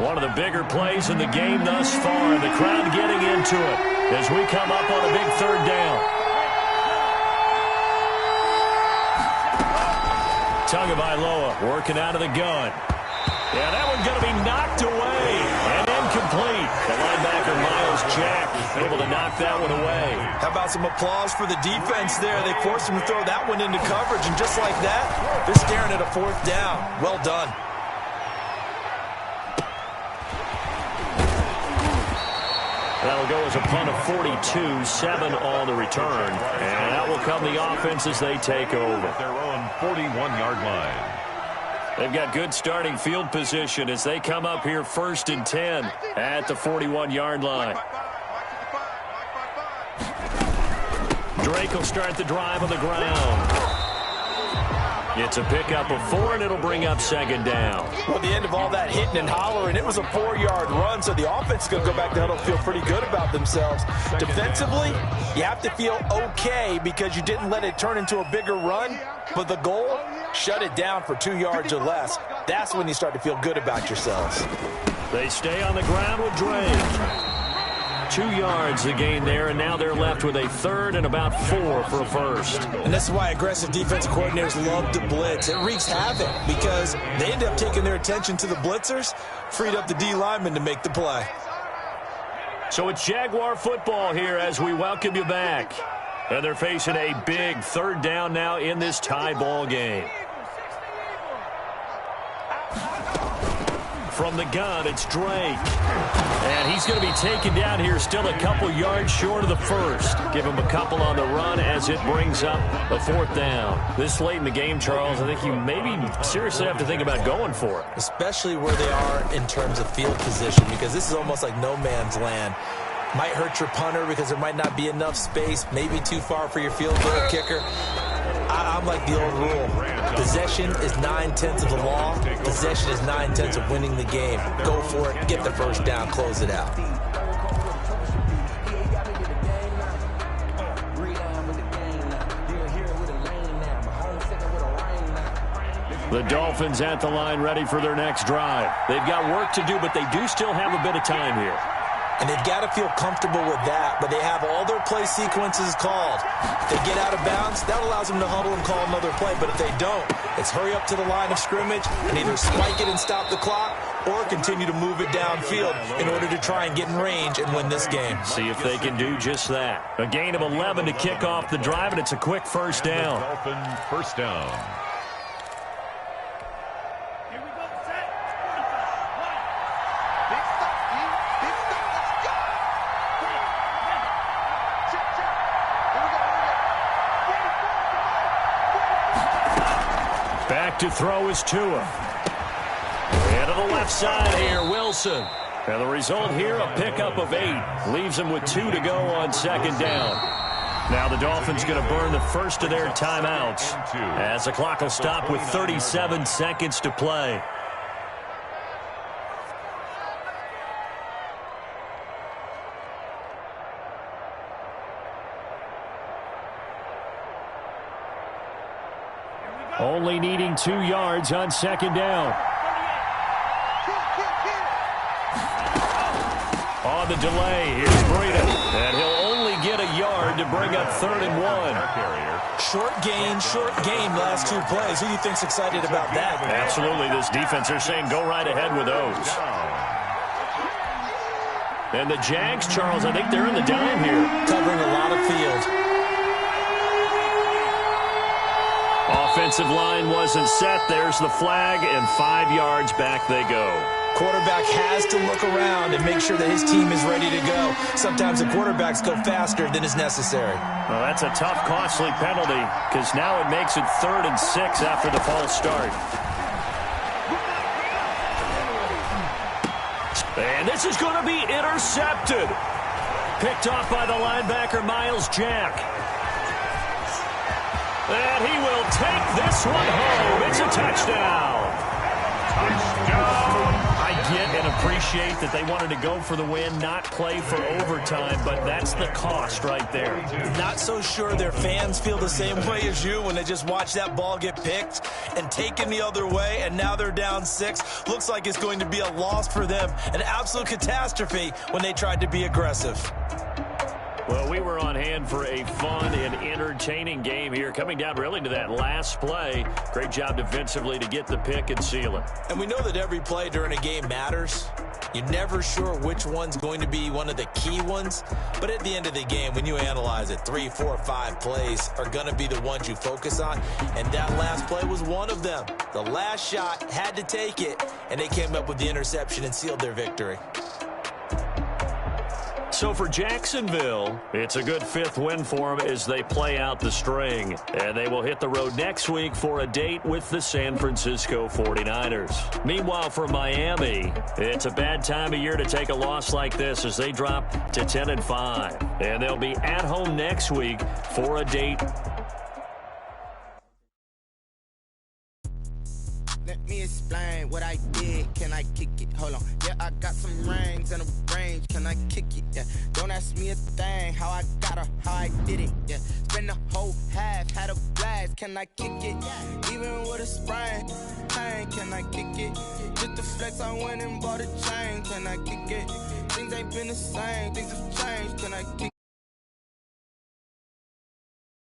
One of the bigger plays in the game thus far. The crowd getting into it as we come up on a big 3rd down. Tagovailoa working out of the gun. Yeah, that one's going to be knocked away and incomplete. The linebacker, Miles Jack, able to knock that one away. How about some applause for the defense there? They forced him to throw that one into coverage, and just like that, they're staring at a 4th down. Well done. That'll go as a punt of 42, 7 on the return. And that will come the offense as they take over. At their own 41-yard line. They've got good starting field position as they come up here 1st and 10 at the 41-yard line. Drake will start the drive on the ground. It's a pickup of 4, and it'll bring up 2nd down. Well, at the end of all that hitting and hollering, it was a 4-yard run, so the offense is going to go back to huddle, feel pretty good about themselves. Defensively, you have to feel okay because you didn't let it turn into a bigger run, but the goal, shut it down for 2 yards or less. That's when you start to feel good about yourselves. They stay on the ground with Drake. 2 yards the gain there, and now they're left with a 3rd and about 4 for a 1st. And this is why aggressive defensive coordinators love to blitz. It wreaks havoc because they end up taking their attention to the blitzers, freed up the D lineman to make the play. So it's Jaguar football here as we welcome you back. And they're facing a big 3rd down now in this tie ball game. From the gun, it's Drake. And he's going to be taken down here, still a couple yards short of the first. Give him a couple on the run as it brings up a 4th down. This late in the game, Charles, I think you maybe seriously have to think about going for it. Especially where they are in terms of field position, because this is almost like no man's land. Might hurt your punter because there might not be enough space, maybe too far for your field goal kicker. I'm like the old rule. Possession is 9/10 of the law. Possession is 9/10 of winning the game. Go for it. Get the first down. Close it out. The Dolphins at the line ready for their next drive. They've got work to do, but they do still have a bit of time here. And they've got to feel comfortable with that, but they have all their play sequences called. If they get out of bounds, that allows them to huddle and call another play. But if they don't, it's hurry up to the line of scrimmage and either spike it and stop the clock or continue to move it downfield in order to try and get in range and win this game. See if they can do just that. A gain of 11 to kick off the drive, and it's a quick first down. Dolphin first down. Back to throw is Tua. And to the left side here, Wilson. And the result here, a pickup of 8. Leaves them with 2 to go on 2nd down. Now the Dolphins going to burn the first of their timeouts as the clock will stop with 37 seconds to play. Only needing 2 yards on 2nd down. On the delay, here's Breida. And he'll only get a yard to bring up 3rd and 1. Short gain last 2 plays. Who do you think's excited about that? Absolutely. This defense, they're saying go right ahead with those. And the Jags, Charles, I think they're in the dime here. Covering a lot of field. Offensive line wasn't set. There's the flag, and 5 yards back they go. Quarterback has to look around and make sure that his team is ready to go. Sometimes the quarterbacks go faster than is necessary. Well, that's a tough, costly penalty because now it makes it 3rd and 6 after the false start. And this is going to be intercepted. Picked off by the linebacker, Miles Jack. And he will take this one home. It's a touchdown. Touchdown. I get and appreciate that they wanted to go for the win, not play for overtime, but that's the cost right there. Not so sure their fans feel the same way as you when they just watch that ball get picked and taken the other way, and now they're down 6. Looks like it's going to be a loss for them, an absolute catastrophe when they tried to be aggressive. Well, we were on hand for a fun and entertaining game here, coming down really to that last play. Great job defensively to get the pick and seal it. And we know that every play during a game matters. You're never sure which one's going to be one of the key ones. But at the end of the game, when you analyze it, 3, 4, 5 plays are going to be the ones you focus on. And that last play was one of them. The last shot had to take it, and they came up with the interception and sealed their victory. So for Jacksonville, it's a good 5th win for them as they play out the string. And they will hit the road next week for a date with the San Francisco 49ers. Meanwhile, for Miami, it's a bad time of year to take a loss like this as they drop to 10-5. And they'll be at home next week for a date. Let me explain what I did. Can I kick it? Hold on. Yeah, I got some rings and a range. Can I kick it? Yeah. Don't ask me a thing. How I got her, how I did it. Yeah. Spend the whole half, had a blast. Can I kick it? Even with a sprain, pain. Can I kick it? Just the flex, I went and bought a chain. Can I kick it? Things ain't been the same. Things have changed. Can I kick it?